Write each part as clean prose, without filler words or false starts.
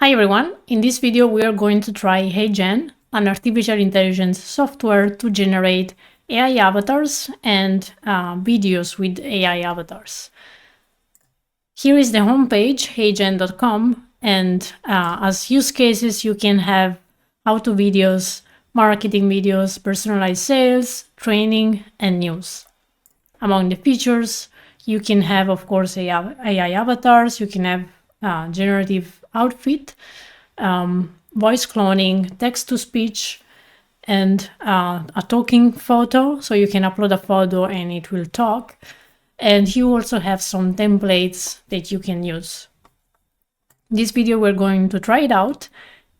Hi everyone, in this video we are going to try HeyGen, an artificial intelligence software to generate AI avatars and videos with AI avatars. Here is the homepage, heygen.com, and as use cases you can have how-to videos, marketing videos, personalized sales, training, and news. Among the features, you can have, of course, AI avatars, you can have generative outfit, voice cloning, text-to-speech, and a talking photo. So you can upload a photo and it will talk. And you also have some templates that you can use. This video, we're going to try it out,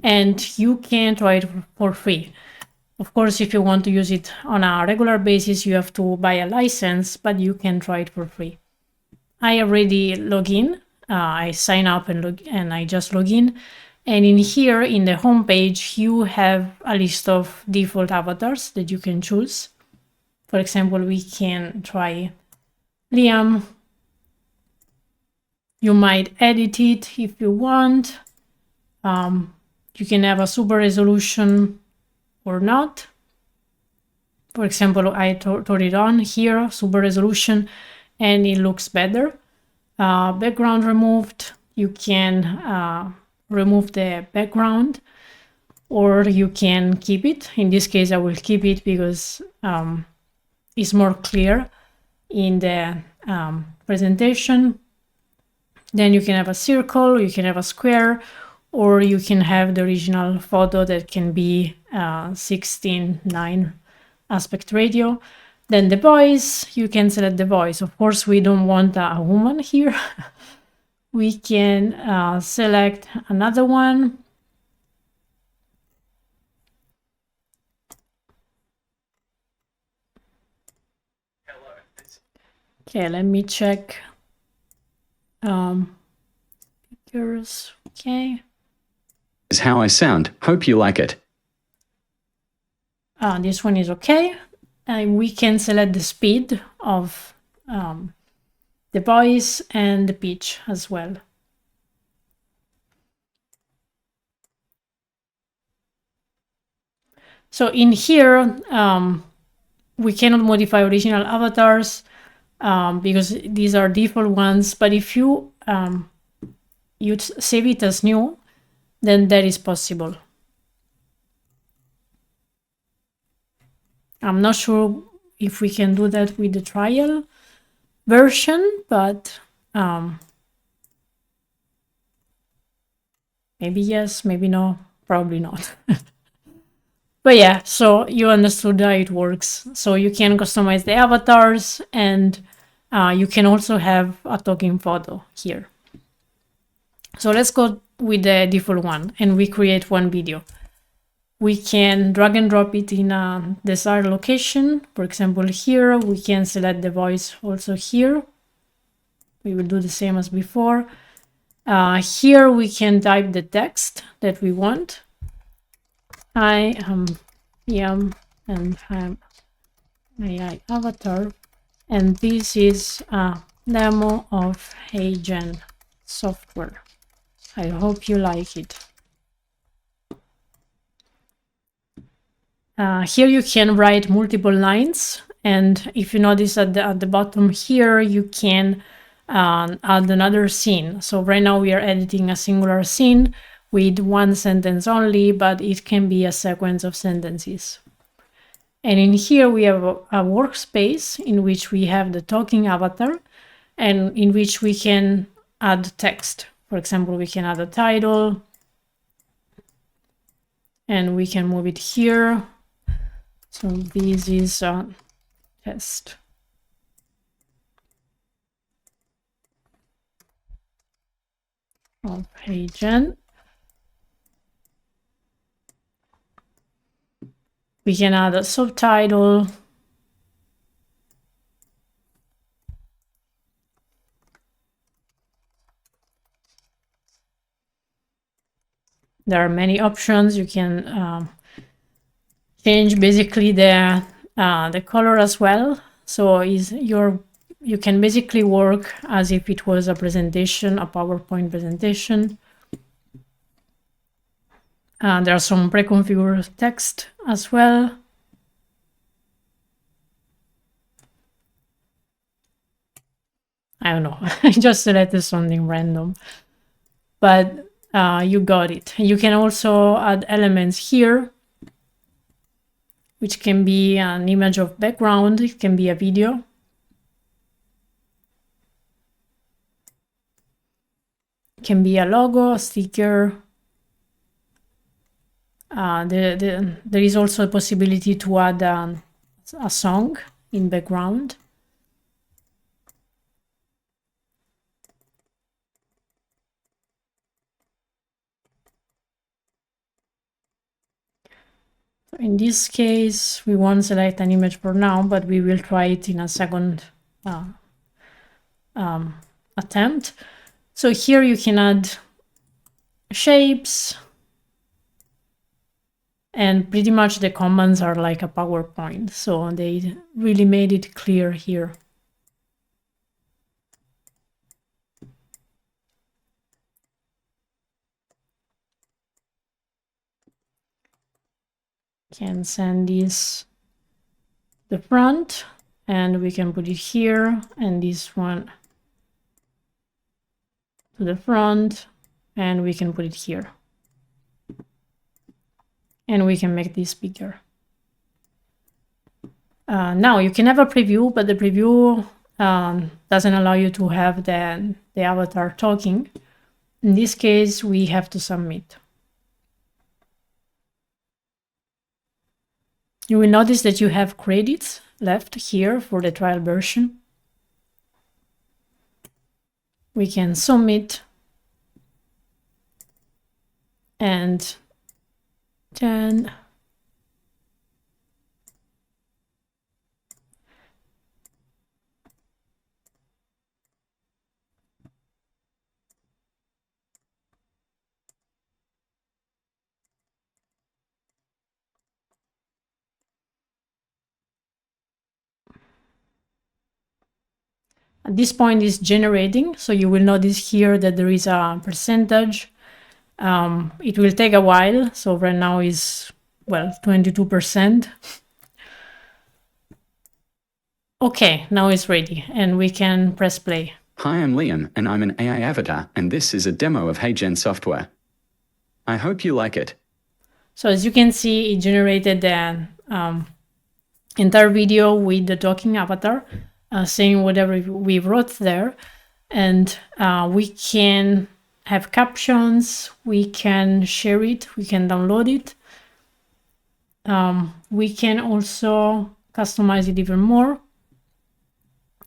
and you can try it for free. Of course, if you want to use it on a regular basis, you have to buy a license, but you can try it for free. I already log in. I sign up and I just log in. And in here, in the home page, you have a list of default avatars that you can choose. For example, we can try Liam. You might edit it if you want. You can have a super resolution or not. For example, I turned it on here, super resolution, and it looks better. Background removed, you can remove the background, or you can keep it. In this case, I will keep it because it's more clear in the presentation. Then you can have a circle, you can have a square, or you can have the original photo that can be 16:9 aspect ratio. Then the voice, you can select the voice. Of course, we don't want a woman here. We can select another one. Okay, let me check. Pictures, okay. Is how I sound. Hope you like it. This one is okay. We can select the speed of the voice and the pitch as well. So in here, we cannot modify original avatars because these are default ones. But if you save it as new, then that is possible. I'm not sure if we can do that with the trial version, but maybe yes, maybe no, probably not. But yeah, so you understood how it works. So you can customize the avatars, and you can also have a talking photo here. So let's go with the default one, and we create one video. We can drag and drop it in a desired location. For example, here, we can select the voice also here. We will do the same as before. Here, we can type the text that we want. I am Liam and I'm AI avatar. And this is a demo of HeyGen software. I hope you like it. Here you can write multiple lines, and if you notice at the bottom here, you can add another scene. So right now we are editing a singular scene with one sentence only, but it can be a sequence of sentences. And in here we have a workspace in which we have the talking avatar, and in which we can add text. For example, we can add a title, and we can move it here. So this is a test. Of HeyGen. We can add a subtitle. There are many options. You can change basically the color as well. So you can basically work as if it was a presentation, a PowerPoint presentation. There's some pre-configured text as well. I don't know, I just selected something random, but you got it. You can also add elements here, which can be an image of background, it can be a video. It can be a logo, a sticker. There is also a possibility to add a song in background. In this case, we won't select an image for now, but we will try it in a second attempt. So here you can add shapes, and pretty much the commands are like a PowerPoint, so they really made it clear here. Can send this the front, and we can put it here, and this one to the front, and we can put it here. And we can make this bigger. Now you can have a preview, but the preview doesn't allow you to have the avatar talking. In this case, we have to submit. You will notice that you have credits left here for the trial version. We can submit, and then at this point is generating, so you will notice here that there is a percentage. It will take a while, so right now is, well, 22%. Okay, now it's ready, and we can press play. Hi, I'm Liam, and I'm an AI avatar, and this is a demo of HeyGen software. I hope you like it. So as you can see, it generated the entire video with the talking avatar, saying whatever we wrote there. And we can have captions, we can share it, we can download it. We can also customize it even more.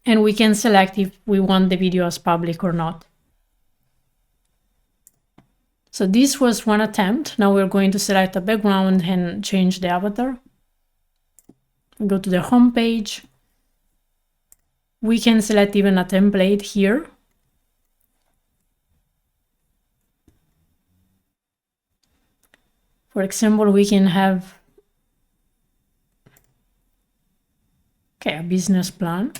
And we can select if we want the video as public or not. So this was one attempt. Now we're going to select a background and change the avatar. Go to the home page. We can select even a template here. For example, we can have a business plan.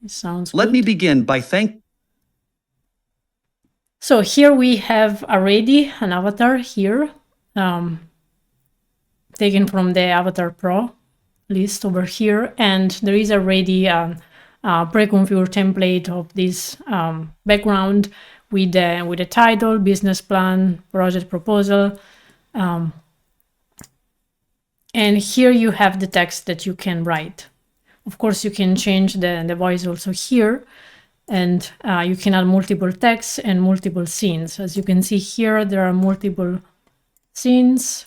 It sounds good. Let me begin by So here we have already an avatar here, taken from the Avatar Pro list over here, and there is already a pre-configured template of this background with the title, business plan, project proposal, and here you have the text that you can write. Of course, you can change the voice also here, and you can add multiple texts and multiple scenes. As you can see here, there are multiple scenes,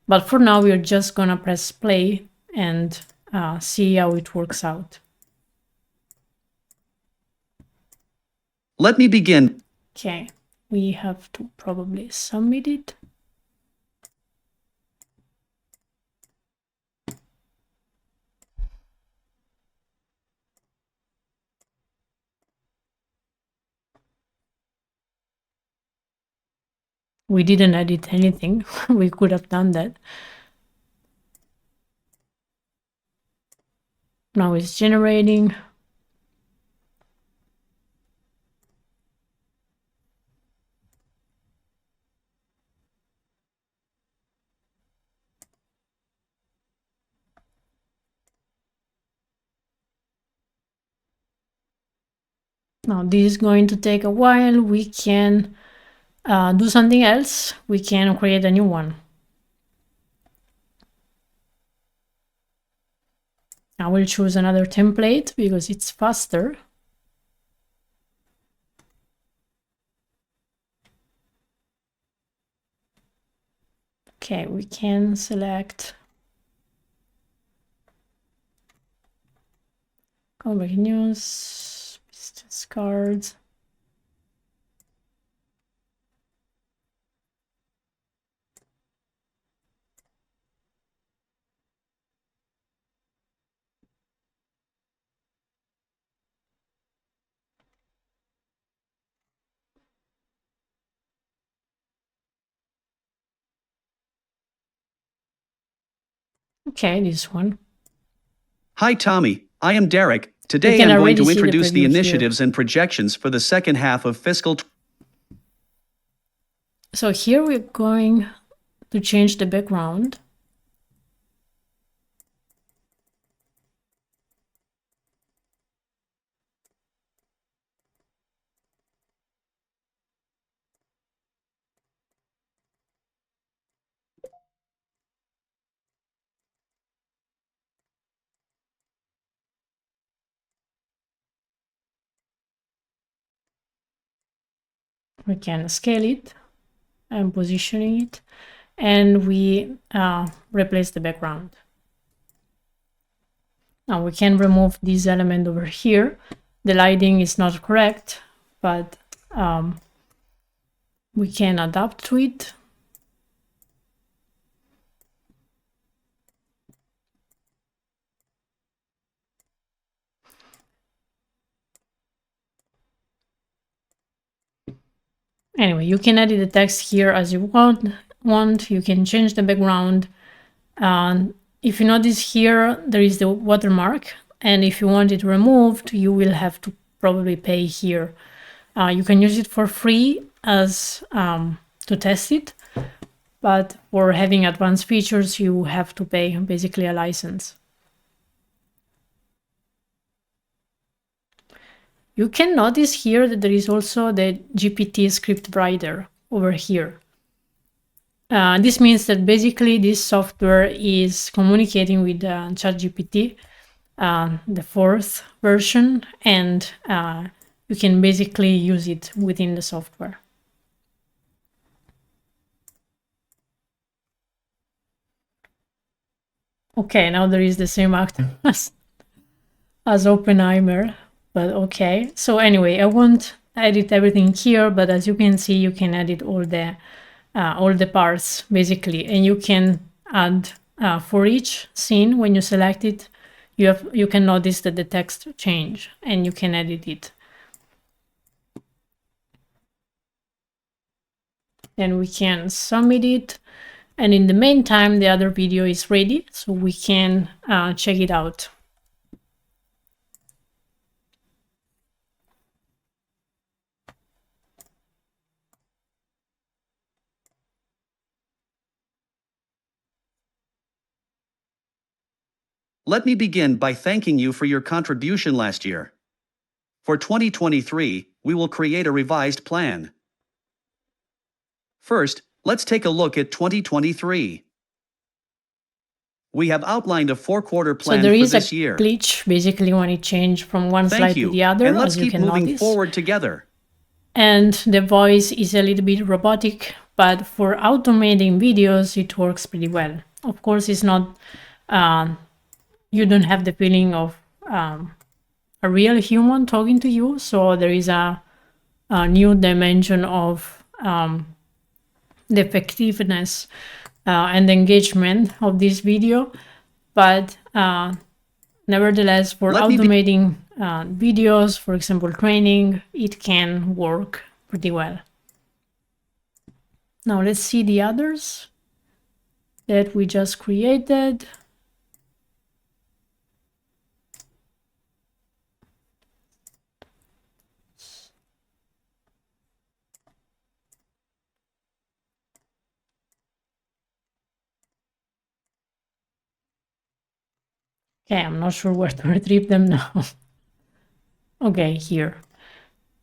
but for now, we're just gonna press play and see how it works out. Let me begin. Okay, we have to probably submit it. We didn't edit anything. We could have done that. Now it's generating. Now this is going to take a while. We can do something else. We can create a new one. I will choose another template because it's faster. Okay, we can select breaking news, business cards. Okay, this one. Hi, Tommy. I am Derek. Today can I'm going already to see the introduce the preview here. initiatives and projections for the second half of fiscal. So here we're going to change the background. We can scale it and positioning it, and we replace the background. Now we can remove this element over here. The lighting is not correct, but we can adapt to it. Anyway, you can edit the text here as you want. You can change the background. If you notice here, there is the watermark, and if you want it removed, you will have to probably pay here. You can use it for free as to test it, but for having advanced features, you have to pay basically a license. You can notice here that there is also the GPT script writer over here. This means that basically this software is communicating with ChatGPT, the 4th version, and you can basically use it within the software. Okay, now there is the same actor as Oppenheimer, but okay. So anyway, I won't edit everything here, but as you can see, you can edit all the parts basically, and you can add for each scene when you select it, you can notice that the text change, and you can edit it. Then we can submit it, and in the meantime, the other video is ready, so we can check it out. Let me begin by thanking you for your contribution last year. For 2023, we will create a revised plan. First, let's take a look at 2023. We have outlined a 4-quarter plan so there for is this a year. glitch basically when it changed from one Thank slide you, to the other, and let's as you keep can moving notice. forward together. And the voice is a little bit robotic, but for automating videos, it works pretty well. Of course, it's not, you don't have the feeling of a real human talking to you. So there is a new dimension of the effectiveness and engagement of this video. But nevertheless, for automating videos, for example, training, it can work pretty well. Now let's see the others that we just created. Okay, I'm not sure where to retrieve them now. Okay, here.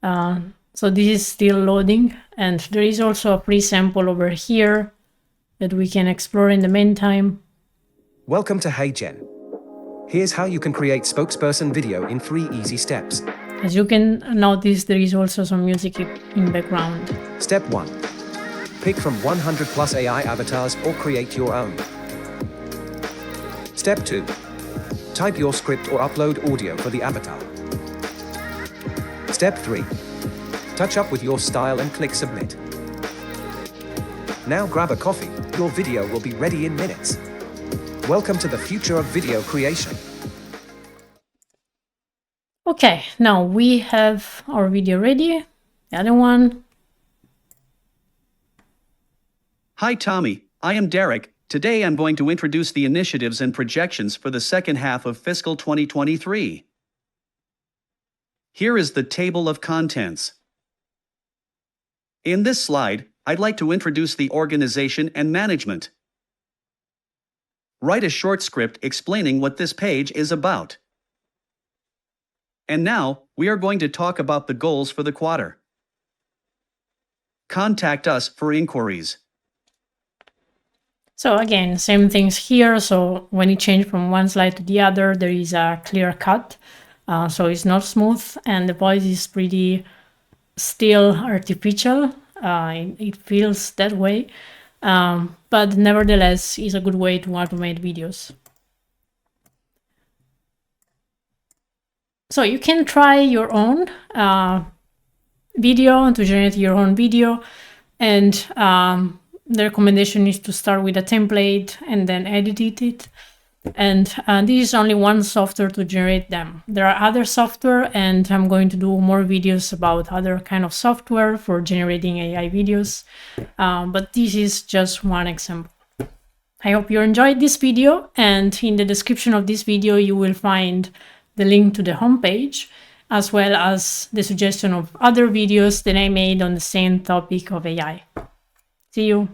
So this is still loading, and there is also a free sample over here that we can explore in the meantime. Welcome to HeyGen. Here's how you can create spokesperson video in 3 easy steps. As you can notice, there is also some music in background. Step 1. Pick from 100 plus AI avatars or create your own. Step 2. Type your script or upload audio for the avatar. Step 3. Touch up with your style and click submit. Now grab a coffee, your video will be ready in minutes. Welcome to the future of video creation. Okay, now we have our video ready. The other one. Hi Tommy, I am Derek. Today I'm going to introduce the initiatives and projections for the second half of fiscal 2023. Here is the table of contents. In this slide, I'd like to introduce the organization and management. Write a short script explaining what this page is about. And now, we are going to talk about the goals for the quarter. Contact us for inquiries. So again, same things here. So when you change from one slide to the other, there is a clear cut. So it's not smooth, and the voice is pretty still artificial. It feels that way, but nevertheless, it's a good way to automate videos. So you can try your own video to generate your own video, and the recommendation is to start with a template and then edit it. And this is only one software to generate them. There are other software, and I'm going to do more videos about other kind of software for generating AI videos. But this is just one example. I hope you enjoyed this video, and in the description of this video, you will find the link to the homepage, as well as the suggestion of other videos that I made on the same topic of AI. See you.